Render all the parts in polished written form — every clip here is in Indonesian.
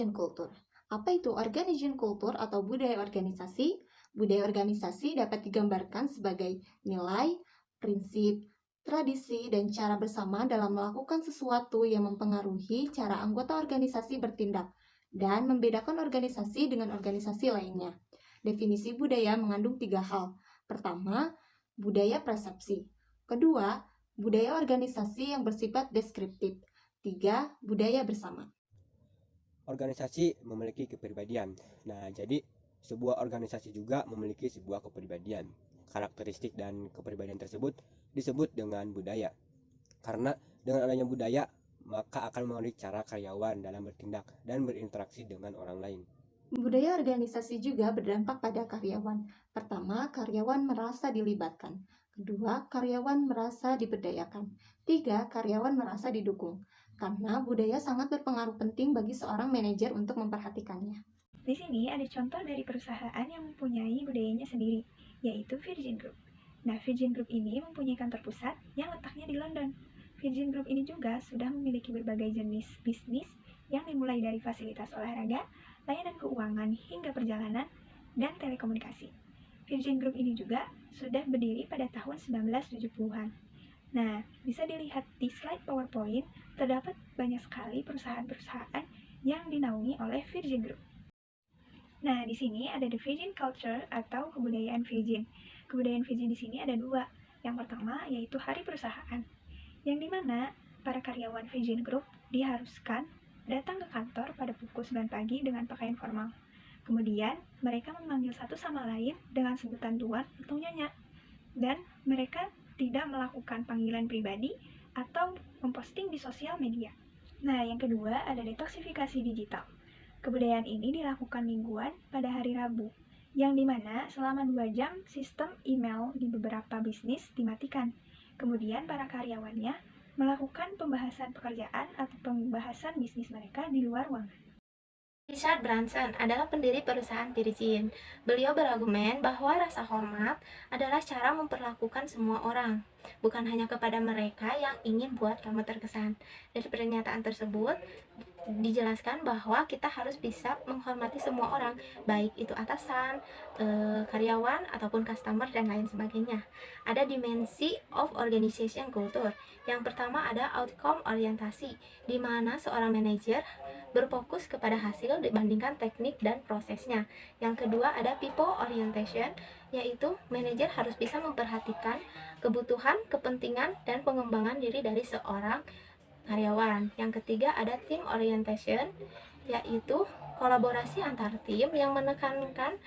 Organization Culture. Apa itu Organization Culture atau budaya organisasi? Budaya organisasi dapat digambarkan sebagai nilai, prinsip, tradisi, dan cara bersama dalam melakukan sesuatu yang mempengaruhi cara anggota organisasi bertindak dan membedakan organisasi dengan organisasi lainnya. Definisi budaya mengandung 3 hal. Pertama, budaya persepsi. Kedua, budaya organisasi yang bersifat deskriptif. 3. Budaya bersama. Organisasi memiliki kepribadian. Nah, jadi sebuah organisasi juga memiliki sebuah kepribadian. Karakteristik dan kepribadian tersebut disebut dengan budaya. Karena dengan adanya budaya, maka akan mengenai cara karyawan dalam bertindak dan berinteraksi dengan orang lain. Budaya organisasi juga berdampak pada karyawan. Pertama, karyawan merasa dilibatkan. Kedua, karyawan merasa diberdayakan. 3. Karyawan merasa didukung. Karena budaya sangat berpengaruh penting bagi seorang manajer untuk memperhatikannya. Di sini ada contoh dari perusahaan yang mempunyai budayanya sendiri, yaitu Virgin Group. Nah, Virgin Group ini mempunyai kantor pusat yang letaknya di London. Virgin Group ini juga sudah memiliki berbagai jenis bisnis yang dimulai dari fasilitas olahraga, layanan keuangan hingga perjalanan, dan telekomunikasi. Virgin Group ini juga sudah berdiri pada tahun 1970-an. Nah, bisa dilihat di slide PowerPoint, terdapat banyak sekali perusahaan-perusahaan yang dinaungi oleh Virgin Group. Nah, di sini ada the Virgin Culture atau kebudayaan Virgin. Kebudayaan Virgin di sini ada 2. Yang pertama yaitu hari perusahaan, yang dimana para karyawan Virgin Group diharuskan datang ke kantor pada pukul 9 pagi dengan pakaian formal. Kemudian, mereka memanggil satu sama lain dengan sebutan tuan atau nyonya. Dan mereka tidak melakukan panggilan pribadi atau memposting di sosial media. Nah, yang kedua ada detoksifikasi digital. Kebudayaan ini dilakukan mingguan pada hari Rabu, yang dimana selama 2 jam sistem email di beberapa bisnis dimatikan. Kemudian para karyawannya melakukan pembahasan pekerjaan atau pembahasan bisnis mereka di luar ruangan. Richard Branson adalah pendiri perusahaan Virgin. Beliau berargumen bahwa rasa hormat adalah cara memperlakukan semua orang, bukan hanya kepada mereka yang ingin buat kamu terkesan. Dari pernyataan tersebut, dijelaskan bahwa kita harus bisa menghormati semua orang, baik itu atasan, karyawan, ataupun customer, dan lain sebagainya. Ada dimensi of organization culture. Yang pertama ada outcome orientasi, di mana seorang manajer berfokus kepada hasil dibandingkan teknik dan prosesnya. Yang kedua ada people orientation, yaitu manajer harus bisa memperhatikan kebutuhan, kepentingan, dan pengembangan diri dari seorang karyawan. Yang ketiga ada team orientation, yaitu kolaborasi antar tim yang menekankan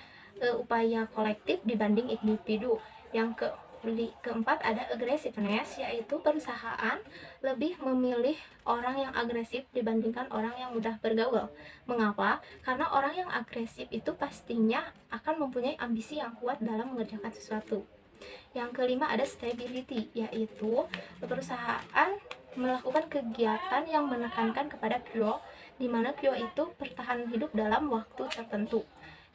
upaya kolektif dibanding individu. Yang keempat ada aggressiveness, yaitu perusahaan lebih memilih orang yang agresif dibandingkan orang yang mudah bergaul. Mengapa? Karena orang yang agresif itu pastinya akan mempunyai ambisi yang kuat dalam mengerjakan sesuatu. Yang kelima ada stability, yaitu perusahaan melakukan kegiatan yang menekankan kepada QO, di mana QO itu bertahan hidup dalam waktu tertentu.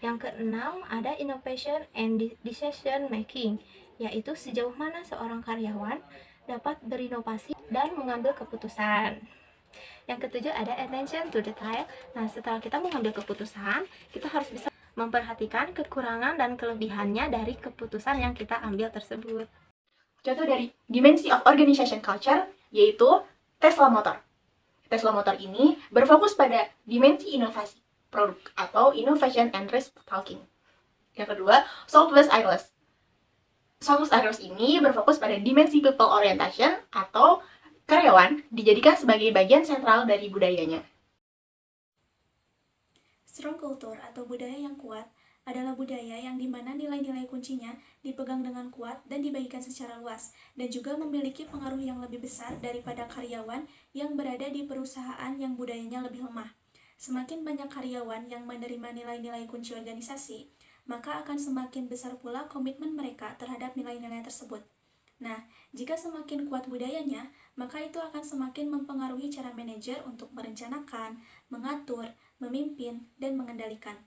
Yang keenam ada innovation and decision making, yaitu sejauh mana seorang karyawan dapat berinovasi dan mengambil keputusan. Yang ketujuh ada attention to detail. Nah, setelah kita mengambil keputusan, kita harus bisa memperhatikan kekurangan dan kelebihannya dari keputusan yang kita ambil tersebut. Contoh dari dimensi of organization culture yaitu Tesla Motor. Tesla Motor ini berfokus pada dimensi inovasi produk atau innovation and risk taking. Yang kedua, Southwest Airlines. Southwest Airlines ini berfokus pada dimensi people orientation atau karyawan dijadikan sebagai bagian sentral dari budayanya. Strong culture atau budaya yang kuat adalah budaya yang dimana nilai-nilai kuncinya dipegang dengan kuat dan dibagikan secara luas, dan juga memiliki pengaruh yang lebih besar daripada karyawan yang berada di perusahaan yang budayanya lebih lemah. Semakin banyak karyawan yang menerima nilai-nilai kunci organisasi, maka akan semakin besar pula komitmen mereka terhadap nilai-nilai tersebut. Nah, jika semakin kuat budayanya, maka itu akan semakin mempengaruhi cara manajer untuk merencanakan, mengatur, memimpin, dan mengendalikan.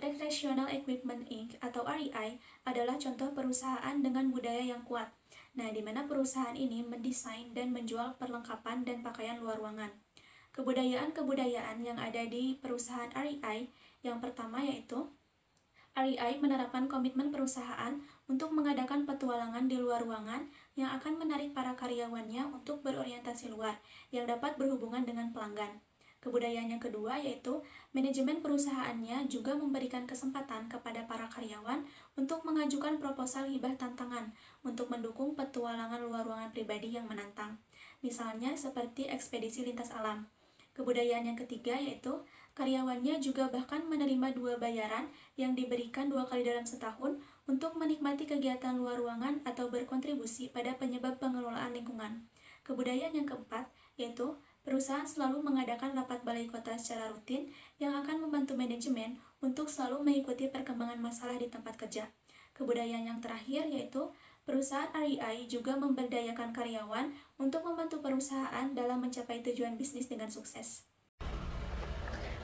Recreational Equipment Inc. atau REI adalah contoh perusahaan dengan budaya yang kuat. Nah, di mana perusahaan ini mendesain dan menjual perlengkapan dan pakaian luar ruangan. Kebudayaan-kebudayaan yang ada di perusahaan REI yang pertama yaitu REI menerapkan komitmen perusahaan untuk mengadakan petualangan di luar ruangan yang akan menarik para karyawannya untuk berorientasi luar yang dapat berhubungan dengan pelanggan. Kebudayaan yang kedua yaitu manajemen perusahaannya juga memberikan kesempatan kepada para karyawan untuk mengajukan proposal hibah tantangan untuk mendukung petualangan luar ruangan pribadi yang menantang, misalnya seperti ekspedisi lintas alam. Kebudayaan yang ketiga yaitu karyawannya juga bahkan menerima 2 bayaran yang diberikan 2 kali dalam setahun untuk menikmati kegiatan luar ruangan atau berkontribusi pada penyebab pengelolaan lingkungan. Kebudayaan yang keempat yaitu perusahaan selalu mengadakan rapat balai kota secara rutin yang akan membantu manajemen untuk selalu mengikuti perkembangan masalah di tempat kerja. Kebudayaan yang terakhir yaitu perusahaan REI juga memberdayakan karyawan untuk membantu perusahaan dalam mencapai tujuan bisnis dengan sukses.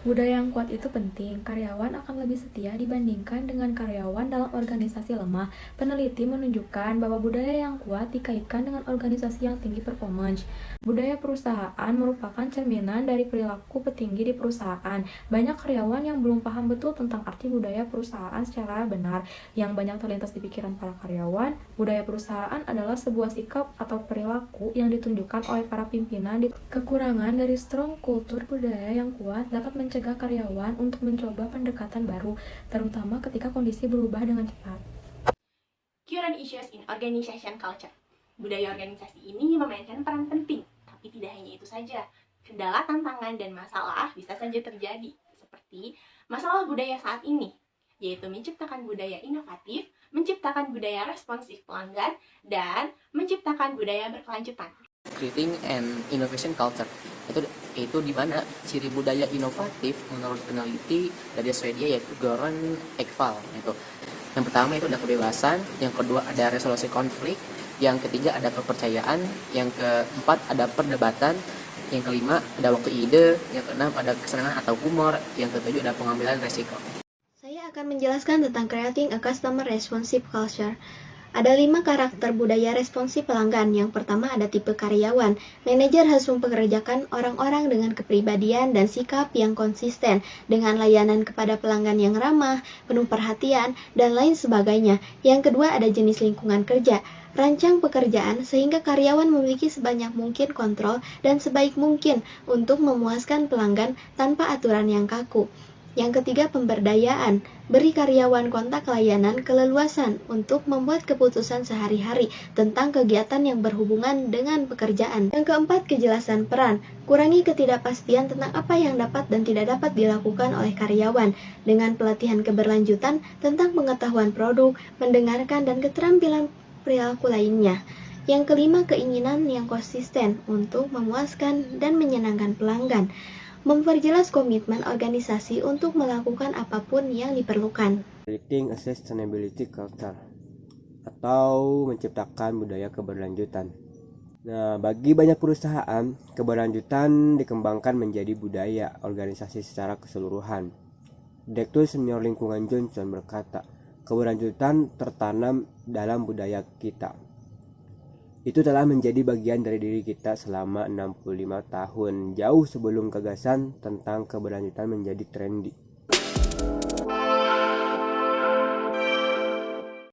Budaya yang kuat itu penting, karyawan akan lebih setia dibandingkan dengan karyawan dalam organisasi lemah. Peneliti menunjukkan bahwa budaya yang kuat dikaitkan dengan organisasi yang tinggi performance. Budaya perusahaan merupakan cerminan dari perilaku petinggi di perusahaan. Banyak karyawan yang belum paham betul tentang arti budaya perusahaan secara benar. Yang banyak terlintas di pikiran para karyawan, budaya perusahaan adalah sebuah sikap atau perilaku yang ditunjukkan oleh para pimpinan. Kekurangan dari strong kultur budaya yang kuat dapat mencegah karyawan untuk mencoba pendekatan baru, terutama ketika kondisi berubah dengan cepat. Current issues in organization culture. Budaya organisasi ini memainkan peran penting, tapi tidak hanya itu saja. Kendala, tantangan, dan masalah bisa saja terjadi, seperti masalah budaya saat ini, yaitu menciptakan budaya inovatif, menciptakan budaya responsif pelanggan, dan menciptakan budaya berkelanjutan. Creating an innovation culture itu di mana ciri budaya inovatif menurut peneliti dari Swedia yaitu Göran Ekvall itu. Yang pertama itu ada kebebasan, yang kedua ada resolusi konflik, yang ketiga ada kepercayaan, yang keempat ada perdebatan, yang kelima ada waktu ide, yang keenam ada kesenangan atau humor, yang ketujuh ada pengambilan resiko. Saya akan menjelaskan tentang creating a customer responsive culture. Ada 5 karakter budaya responsif pelanggan. Yang pertama ada tipe karyawan. Manajer harus mempekerjakan orang-orang dengan kepribadian dan sikap yang konsisten, dengan layanan kepada pelanggan yang ramah, penuh perhatian, dan lain sebagainya. Yang kedua ada jenis lingkungan kerja. Rancang pekerjaan sehingga karyawan memiliki sebanyak mungkin kontrol dan sebaik mungkin untuk memuaskan pelanggan tanpa aturan yang kaku. Yang ketiga, pemberdayaan. Beri karyawan kontak layanan keleluasan untuk membuat keputusan sehari-hari tentang kegiatan yang berhubungan dengan pekerjaan. Yang keempat, kejelasan peran. Kurangi ketidakpastian tentang apa yang dapat dan tidak dapat dilakukan oleh karyawan dengan pelatihan keberlanjutan tentang pengetahuan produk, mendengarkan, dan keterampilan perilaku lainnya. Yang kelima, keinginan yang konsisten untuk memuaskan dan menyenangkan pelanggan. Memperjelas komitmen organisasi untuk melakukan apapun yang diperlukan. Creating a sustainability culture atau menciptakan budaya keberlanjutan. Nah, bagi banyak perusahaan, keberlanjutan dikembangkan menjadi budaya organisasi secara keseluruhan. Direktur Senior Lingkungan Johnson berkata, keberlanjutan tertanam dalam budaya kita. Itu telah menjadi bagian dari diri kita selama 65 tahun, jauh sebelum gagasan tentang keberlanjutan menjadi trendy.